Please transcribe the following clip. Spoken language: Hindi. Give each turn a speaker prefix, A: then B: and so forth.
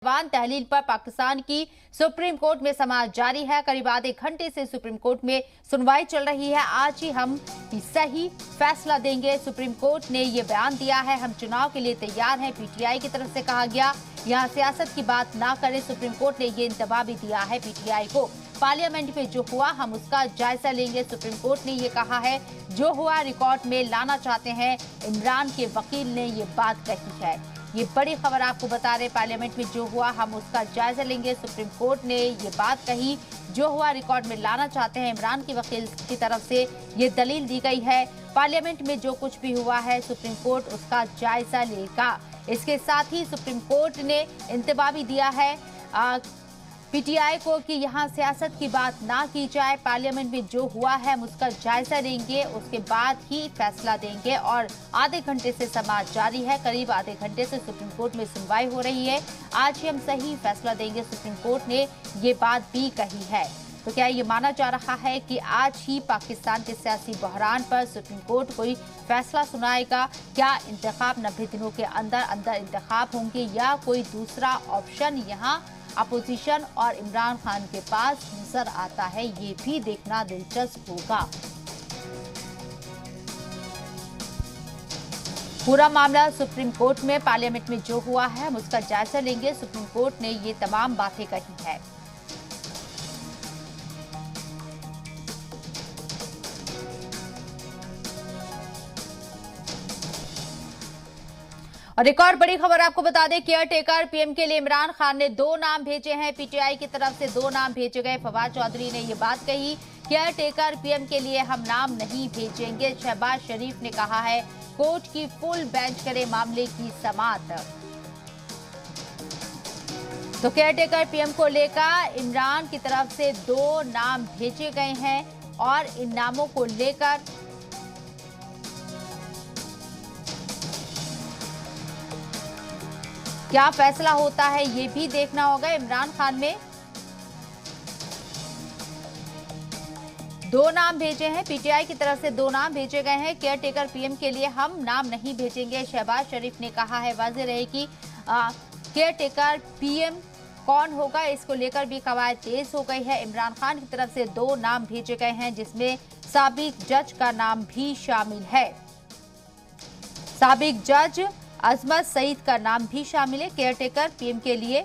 A: तहलील पर पाकिस्तान की सुप्रीम कोर्ट में समाअत जारी है। करीब आधे घंटे से सुप्रीम कोर्ट में सुनवाई चल रही है। आज ही हम सही फैसला देंगे। सुप्रीम कोर्ट ने ये बयान दिया है, हम चुनाव के लिए तैयार हैं। पीटीआई की तरफ से कहा गया यहाँ सियासत की बात ना करें। सुप्रीम कोर्ट ने ये इंतबाह भी दिया है पीटीआई को। पार्लियामेंट में जो हुआ हम उसका जायजा लेंगे। सुप्रीम कोर्ट ने ये कहा है, जो हुआ रिकॉर्ड में लाना चाहते हैं। इमरान के वकील ने ये बात कही है। ये बड़ी खबर आपको बता रहे, पार्लियामेंट में जो हुआ हम उसका जायजा लेंगे। सुप्रीम कोर्ट ने ये बात कही, जो हुआ रिकॉर्ड में लाना चाहते हैं। इमरान के वकील की तरफ से ये दलील दी गई है। पार्लियामेंट में जो कुछ भी हुआ है सुप्रीम कोर्ट उसका जायजा लेगा। इसके साथ ही सुप्रीम कोर्ट ने इंतबाह भी दिया है पीटीआई को कि यहाँ सियासत की बात ना की जाए। पार्लियामेंट में जो हुआ है हम उसका जायजा लेंगे, उसके बाद ही फैसला देंगे। और आधे घंटे से समाअत जारी है। करीब आधे घंटे से सुप्रीम कोर्ट में सुनवाई हो रही है। आज ही हम सही फैसला देंगे, सुप्रीम कोर्ट ने ये बात भी कही है। तो क्या ये माना जा रहा है कि आज ही पाकिस्तान के सियासी बहरान पर सुप्रीम कोर्ट कोई फैसला सुनाएगा? क्या इंतखाब 90 दिनों के अंदर अंदर इंतखाब होंगे या कोई दूसरा ऑप्शन यहाँ अपोजिशन और इमरान खान के पास नजर आता है? ये भी देखना दिलचस्प होगा। पूरा मामला सुप्रीम कोर्ट में, पार्लियामेंट में जो हुआ है हम उसका जायजा लेंगे। सुप्रीम कोर्ट ने ये तमाम बातें कही है। और एक और बड़ी खबर आपको बता दें, केयर टेकर पीएम के लिए इमरान खान ने 2 नाम भेजे हैं। पीटीआई की तरफ से 2 नाम भेजे गए। फवाद चौधरी ने ये बात कही, केयर टेकर पीएम के लिए हम नाम नहीं भेजेंगे। शहबाज शरीफ ने कहा है, कोर्ट की फुल बेंच करे मामले की समाअत। तो केयर टेकर पीएम को लेकर इमरान की तरफ से 2 नाम भेजे गए हैं और इन नामों को लेकर क्या फैसला होता है ये भी देखना होगा। इमरान खान में 2 नाम भेजे हैं। पीटीआई की तरफ से 2 नाम भेजे गए हैं। केयर टेकर पीएम के लिए हम नाम नहीं भेजेंगे। शहबाज शरीफ ने कहा है, वाज़ेह रहे कि केयर टेकर पीएम कौन होगा, इसको लेकर भी कवायद तेज हो गई है। इमरान खान की तरफ से 2 नाम भेजे गए हैं, जिसमें साबिक जज का नाम भी शामिल है। साबिक जज अजमत सईद का नाम भी शामिल है केयर टेकर पीएम के लिए।